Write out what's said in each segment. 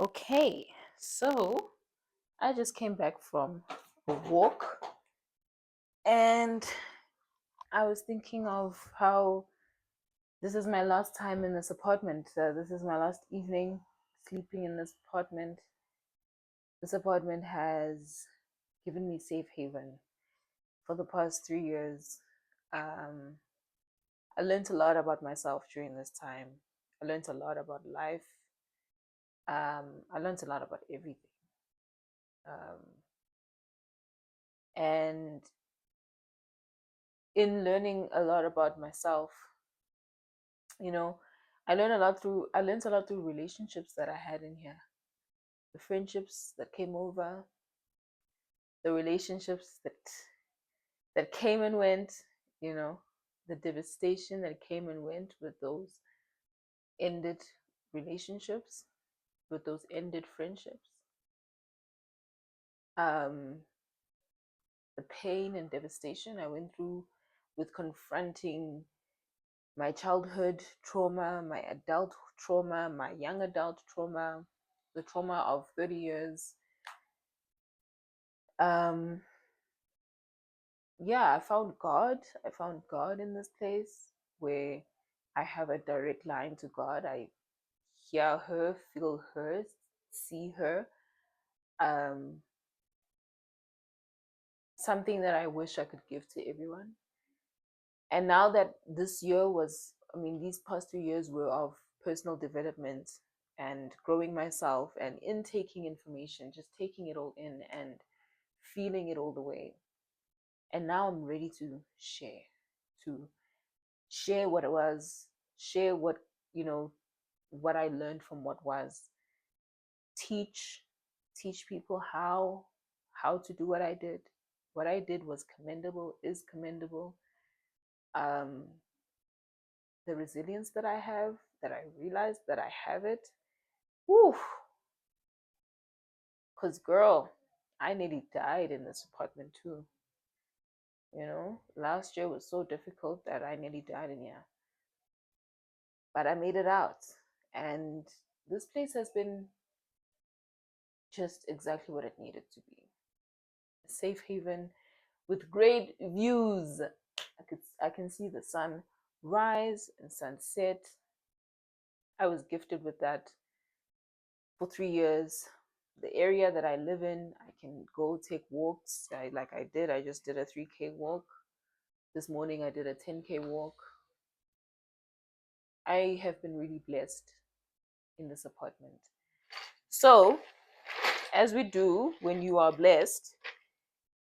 Okay, so I just came back from a walk and I was thinking of how this is my last time in this apartment. This is my last evening sleeping in this apartment. This apartment has given me safe haven for the past 3 years. Um, I learned a lot about myself during this time. I learned a lot about life. I learned a lot about everything. Um, and in learning a lot about myself, you know, I learned a lot through relationships that I had in here. The friendships that came over, the relationships that came and went, you know, the devastation that came and went with those ended relationships, with those ended friendships. Um, the pain and devastation I went through with confronting my childhood trauma, my adult trauma, my young adult trauma, the trauma of 30 years. Um, yeah, I found God. I found God in this place where I have a direct line to God. I hear her, feel her, see her. Um, Something that I wish I could give to everyone. And now that this year was, I mean, these past 3 years were of personal development and growing myself and intaking information, just taking it all in and feeling it all the way. And now I'm ready to share what it was, share what, you know, what I learned from what was, teach, teach people how to do what I did. What I did was commendable, is commendable. Um, the resilience that I have, that I realized that I have it. Whew. Cause girl, I nearly died in this apartment too. You know, last year was so difficult that I nearly died in here. But I made it out. And this place has been just exactly what it needed to be. A safe haven with great views. I can see the sun rise and sunset. I was gifted with that for 3 years. The area that I live in, I can go take walks. Like I did. I just did a 3K walk. This morning I did a 10K walk. I have been really blessed in this apartment. So, as we do when you are blessed,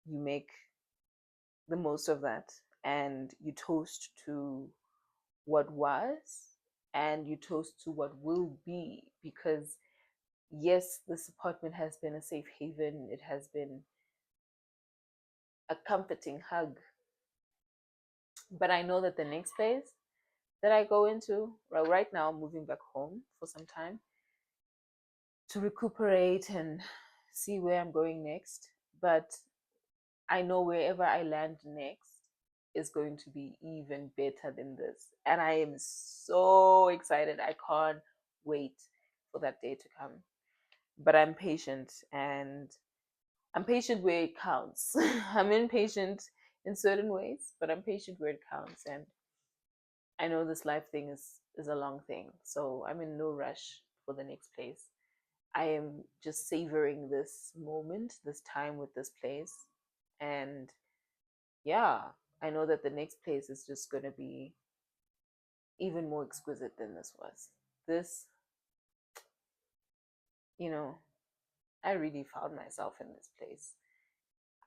you make the most of that and you toast to what was and you toast to what will be, because yes, this apartment has been a safe haven. It has been a comforting hug. But I know that the next place that I go into, well, right now I'm moving back home for some time to recuperate and see where I'm going next. But I know wherever I land next is going to be even better than this. And I am so excited. I can't wait for that day to come. But I'm patient, and I'm patient where it counts. I'm impatient in certain ways, but I'm patient where it counts. And I know this life thing is a long thing. So I'm in no rush for the next place. I am just savoring this moment, this time with this place. And yeah, I know that the next place is just going to be even more exquisite than this was. This, you know, I really found myself in this place.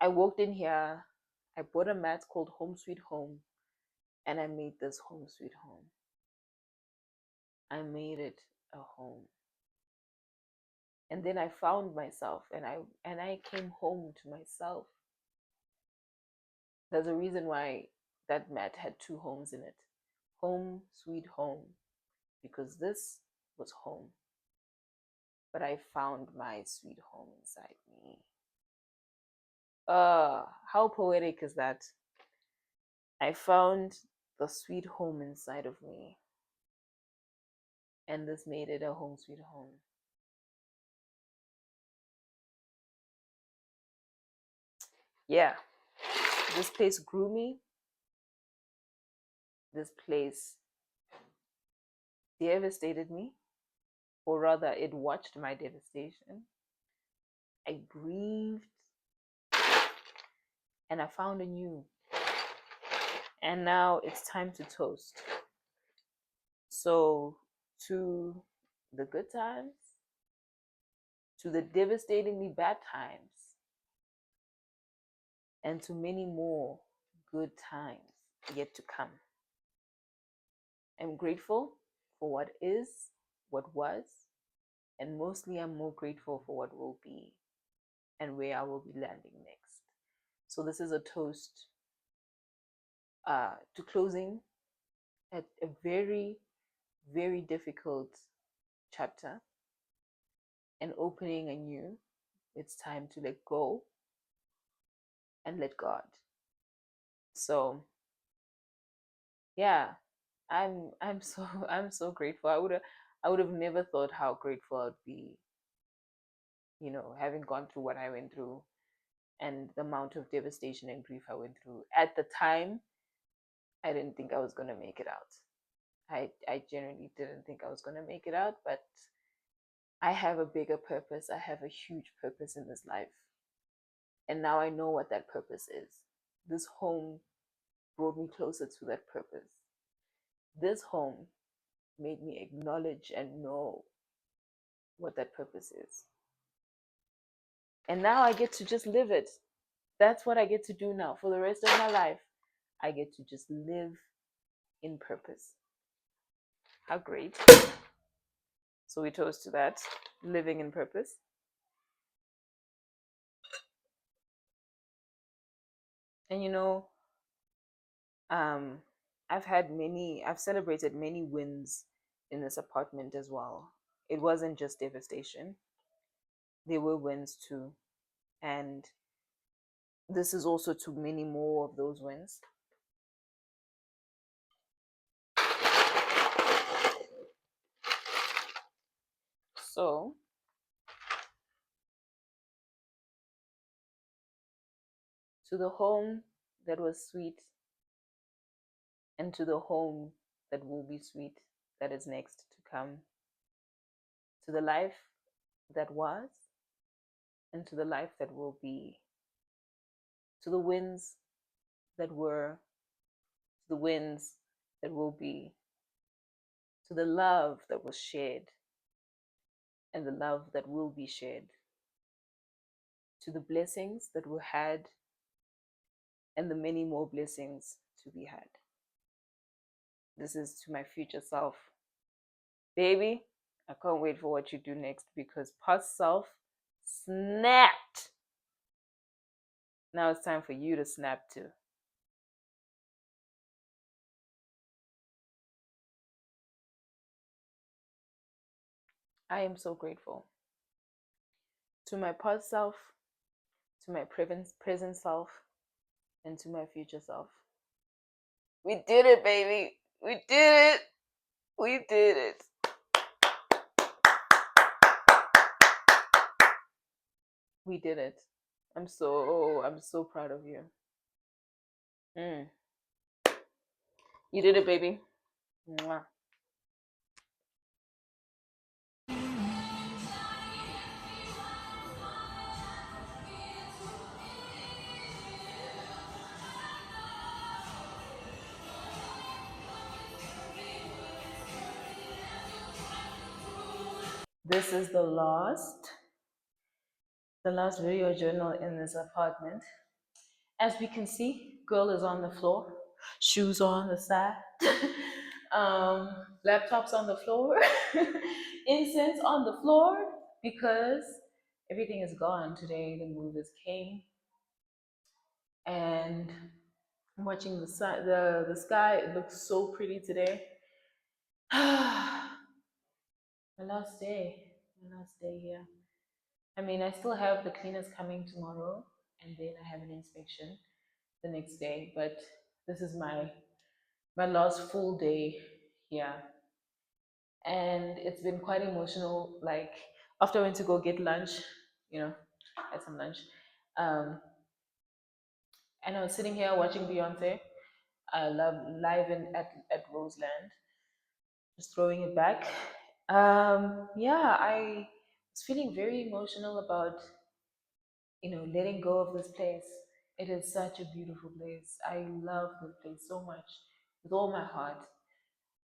I walked in here, I bought a mat called Home Sweet Home, and I made this home sweet home. I made it a home. And then I found myself and I came home to myself. There's a reason why that mat had two homes in it. Home Sweet Home, because this was home. But I found my sweet home inside me. How poetic is that? I found the sweet home inside of me, and this made it a home sweet home. Yeah, this place grew me. This place devastated me, or rather, it watched my devastation. I grieved and I found a new. And now it's time to toast. So, to the good times, to the devastatingly bad times, and to many more good times yet to come. I'm grateful for what is, what was, and mostly I'm more grateful for what will be and where I will be landing next. So, this is a toast to closing at a very, very difficult chapter and opening anew. It's time to let go and let God. So yeah, I'm so I'm so grateful. I would have never thought how grateful I'd be, having gone through what I went through and the amount of devastation and grief I went through. At the time, I didn't think I was gonna make it out. I generally didn't think I was gonna make it out, but I have a bigger purpose. I have a huge purpose in this life. And now I know what that purpose is. This home brought me closer to that purpose. This home made me acknowledge and know what that purpose is. And now I get to just live it. That's what I get to do now for the rest of my life. I get to just live in purpose. How great. So we toast to that, living in purpose. And um, I've celebrated many wins in this apartment as well. It wasn't just devastation, there were wins too. And this is also to many more of those wins. So, to the home that was sweet, and to the home that will be sweet, that is next to come, to the life that was, and to the life that will be, to the wins that were, to the wins that will be, to the love that was shared, and the love that will be shared, to the blessings that were had, and the many more blessings to be had. This is to my future self. Baby, I can't wait for what you do next because past self snapped. Now it's time for you to snap too. I am so grateful to my past self, to my present self, and to my future self. We did it, baby. We did it. We did it. We did it. I'm so proud of you. Mm. You did it, baby. Mwah. This is the last video journal in this apartment. As we can see, girl is on the floor, shoes are on the side, laptops on the floor, incense on the floor, because everything is gone today. The movers came, and I'm watching the sun, the sky. It looks so pretty today. My last day here. I mean, I still have the cleaners coming tomorrow, and then I have an inspection the next day. But this is my last full day here, and it's been quite emotional. Like after I went to go get lunch, had some lunch. Um, And I was sitting here watching Beyonce. I love live at Roseland, just throwing it back. Yeah, I was feeling very emotional about, letting go of this place. It is such a beautiful place. I love this place so much with all my heart.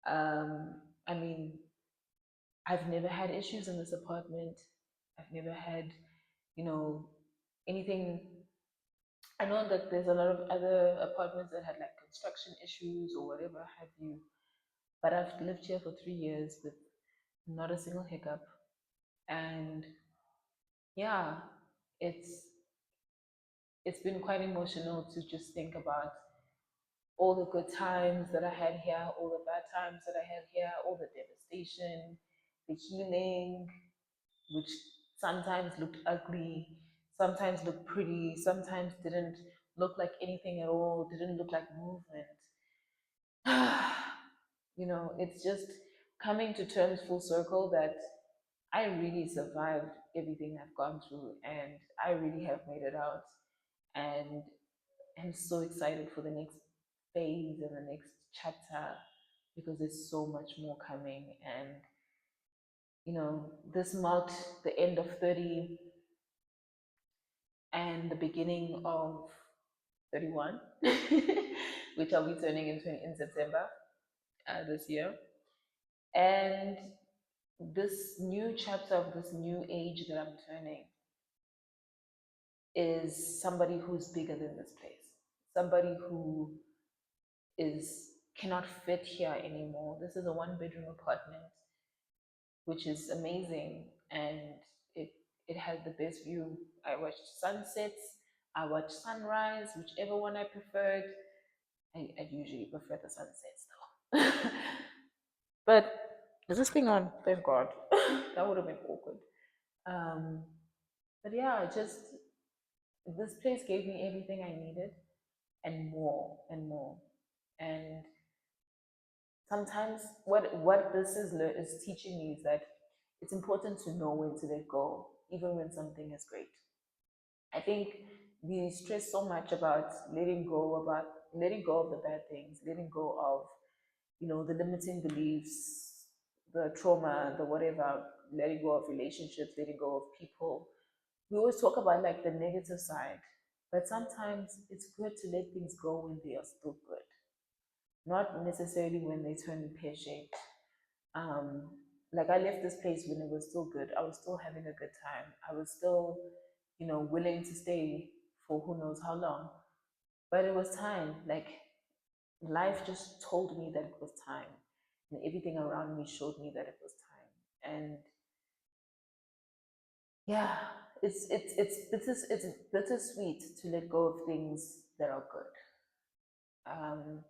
Um, I mean, I've never had issues in this apartment. I've never had, you know, anything. I know that there's a lot of other apartments that had like construction issues or whatever have you, but I've lived here for 3 years with not a single hiccup. And yeah, it's it's been quite emotional to just think about all the good times that I had here, all the bad times that I had here, all the devastation, the healing, which sometimes looked ugly, sometimes looked pretty, sometimes didn't look like anything at all, didn't look like movement. It's just coming to terms full circle that I really survived everything I've gone through and I really have made it out. And I'm so excited for the next phase and the next chapter because there's so much more coming. And, this marked the end of 30 and the beginning of 31, which I'll be turning in September this year. And this new chapter of this new age that I'm turning is somebody who's bigger than this place, somebody who is cannot fit here anymore. This is a one-bedroom apartment, which is amazing, and it it has the best view. I watched sunsets, I watched sunrise, whichever one I preferred. I usually prefer the sunsets though. But is this thing on? Thank God. That would have been awkward. Um, but yeah, just this place gave me everything I needed and more and more. And sometimes what this is teaching me is that it's important to know when to let go, even when something is great. I think we stress so much about letting go of the bad things, letting go of the limiting beliefs, the trauma, the whatever, letting go of relationships, letting go of people. We always talk about like the negative side, but sometimes it's good to let things go when they are still good, not necessarily when they turn pear shaped. Um, like I left this place when it was still good. I was still having a good time. I was still, willing to stay for who knows how long. But it was time. Like life just told me that it was time, and everything around me showed me that it was time. And yeah, it's bittersweet to let go of things that are good. Um,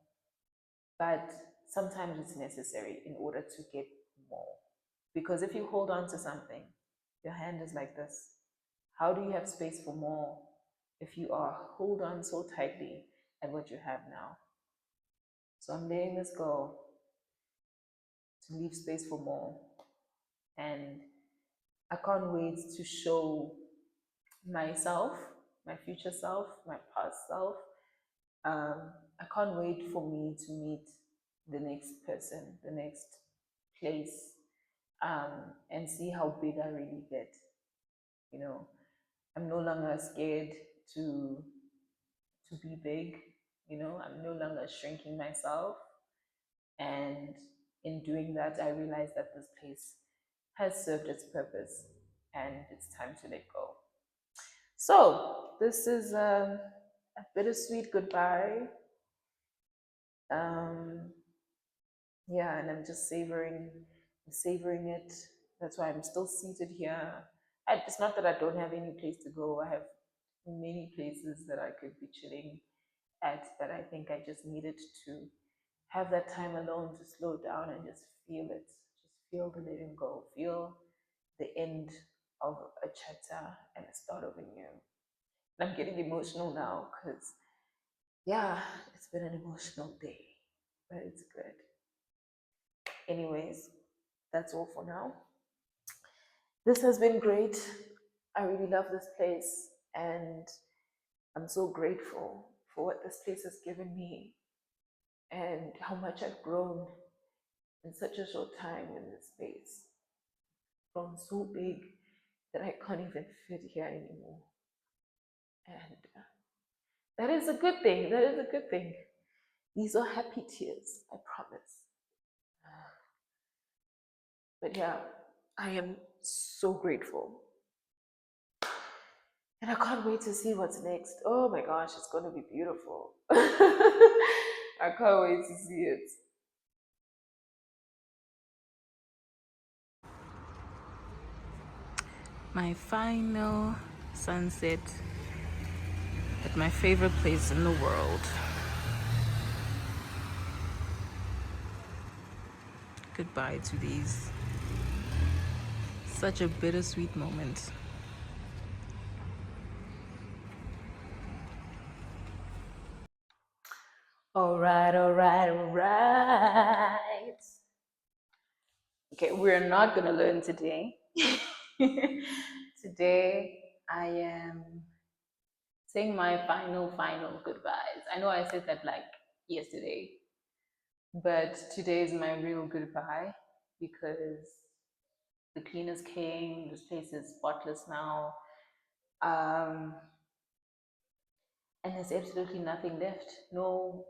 but sometimes it's necessary in order to get more. Because if you hold on to something, your hand is like this. How do you have space for more if you are hold on so tightly at what you have now? So I'm letting this go to leave space for more. And I can't wait to show myself, my future self, my past self. I can't wait for me to meet the next person, the next place, and see how big I really get. You know, I'm no longer scared to to be big. I'm no longer shrinking myself. And in doing that, I realized that this place has served its purpose and it's time to let go. So, this is a bittersweet goodbye. Um, yeah, and I'm just savoring it. That's why I'm still seated here. It's not that I don't have any place to go. I have many places that I could be chilling at, but I think I just needed to have that time alone to slow down and just feel it. Just feel the letting go. Feel the end of a chapter and a start of a new. And I'm getting emotional now because, yeah, it's been an emotional day, but it's good. Anyways, that's all for now. This has been great. I really love this place and I'm so grateful for what this place has given me and how much I've grown in such a short time in this space. Grown so big that I can't even fit here anymore. And that is a good thing. That is a good thing. These are happy tears, I promise. But yeah, I am so grateful. And I can't wait to see what's next. Oh my gosh, it's going to be beautiful. I can't wait to see it. My final sunset at my favorite place in the world. Goodbye to these. Such a bittersweet moment. All right, all right, all right. Okay, we're not going to learn today. Today, I am saying my final goodbyes. I know I said that like yesterday, but today is my real goodbye because the cleaners came. This place is spotless now. Um, and there's absolutely nothing left. No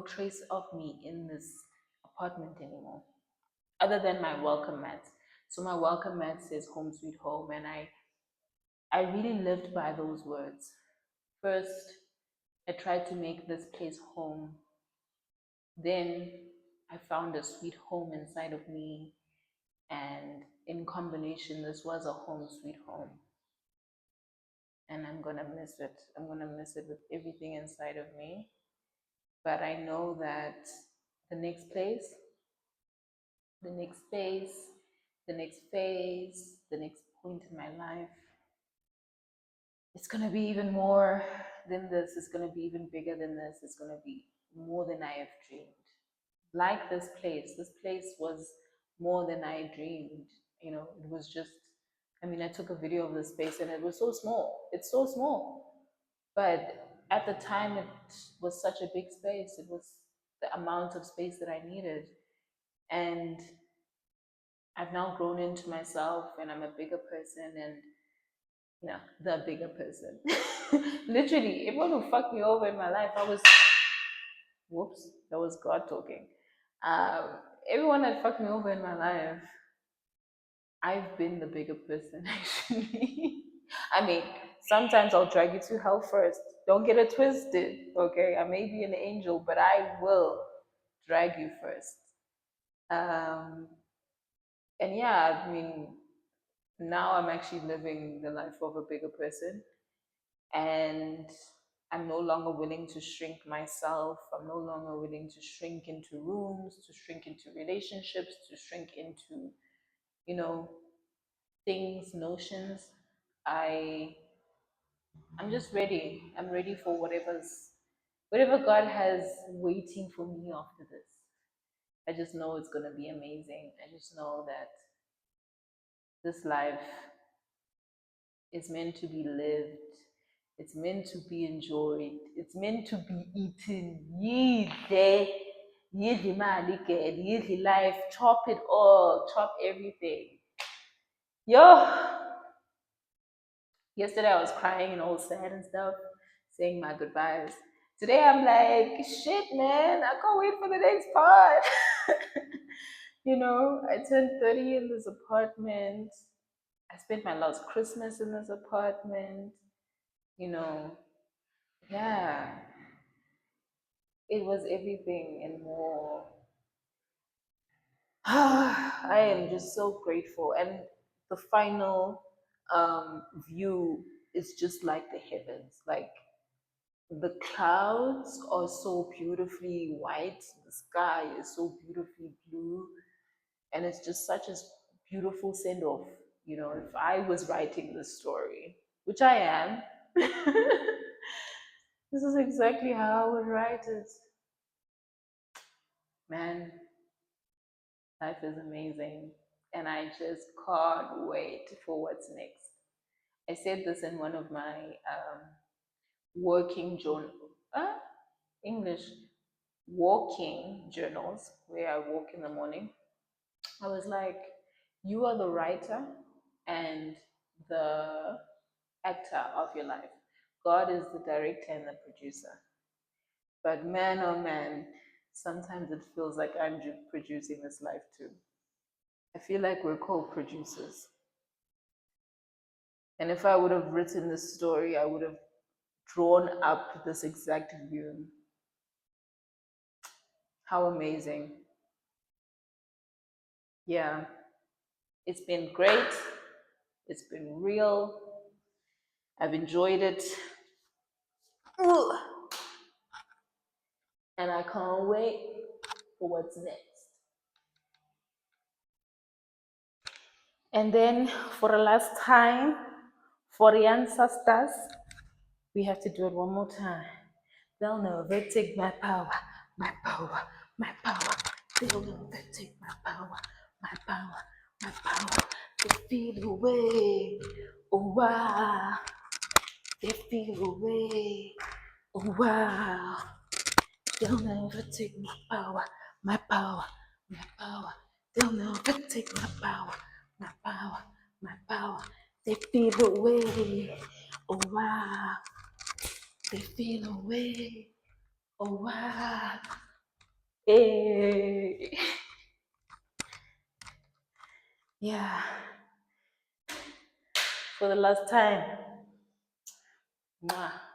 trace of me in this apartment anymore, other than my welcome mat. So my welcome mat says "Home Sweet Home," and I really lived by those words. First, I tried to make this place home. Then I found a sweet home inside of me, and in combination, this was a home sweet home. And I'm gonna miss it. I'm gonna miss it with everything inside of me. But I know that the next place, the next space, the next phase, the next point in my life, it's gonna be even more than this. It's gonna be even bigger than this. It's gonna be more than I have dreamed. Like this place was more than I dreamed. You know, it was just, I mean, I took a video of the space and it was so small. It's so small. But at the time, it was such a big space. It was the amount of space that I needed. And I've now grown into myself and I'm a bigger person and, you know, the bigger person. Literally, everyone who fucked me over in my life, I was, whoops, that was God talking. Um, Everyone that fucked me over in my life, I've been the bigger person actually. I mean, sometimes I'll drag you to hell first. Don't get it twisted, okay? I may be an angel, but I will drag you first. Um, and yeah, I mean, now I'm actually living the life of a bigger person, and I'm no longer willing to shrink myself. I'm no longer willing to shrink into rooms, to shrink into relationships, to shrink into, you know, things, notions. I I'm just ready. I'm ready for whatever God has waiting for me after this. I just know it's gonna be amazing. I just know that this life is meant to be lived. It's meant to be enjoyed. It's meant to be eaten. Yidle, yidli mali ke, yidli life. Chop it all. Chop everything. Yo, yesterday I was crying and all sad and stuff, saying my goodbyes. Today I'm like, shit, man, I can't wait for the next part. You know, I turned 30 in this apartment. I spent my last Christmas in this apartment. You know, yeah, it was everything and more. I am just so grateful. And the final view is just like the heavens. Like the clouds are so beautifully white, the sky is so beautifully blue, and it's just such a beautiful send off. You know, if I was writing this story, which I am, this is exactly how I would write it. Man, life is amazing, and I just can't wait for what's next. I said this in one of my working journal. uh, English walking journals where I walk in the morning. I was like, you are the writer and the actor of your life. God is the director and the producer. But man, oh man, sometimes it feels like I'm producing this life too. I feel like we're co-producers. And if I would have written this story, I would have drawn up this exact view. How amazing. Yeah, it's been great. It's been real. I've enjoyed it. Ugh. And I can't wait for what's next. And then for the last time, for the ancestors, we have to do it one more time. They'll never take my power, my power, my power. They'll never take my power, my power, my power. They feel away, oh wow. They feel away, oh wow. They'll never take my power, my power, my power. They'll never take my power, my power, my power. They feel away, oh wow. They feel away, oh wow. Hey. Yeah, for the last time. Mwah.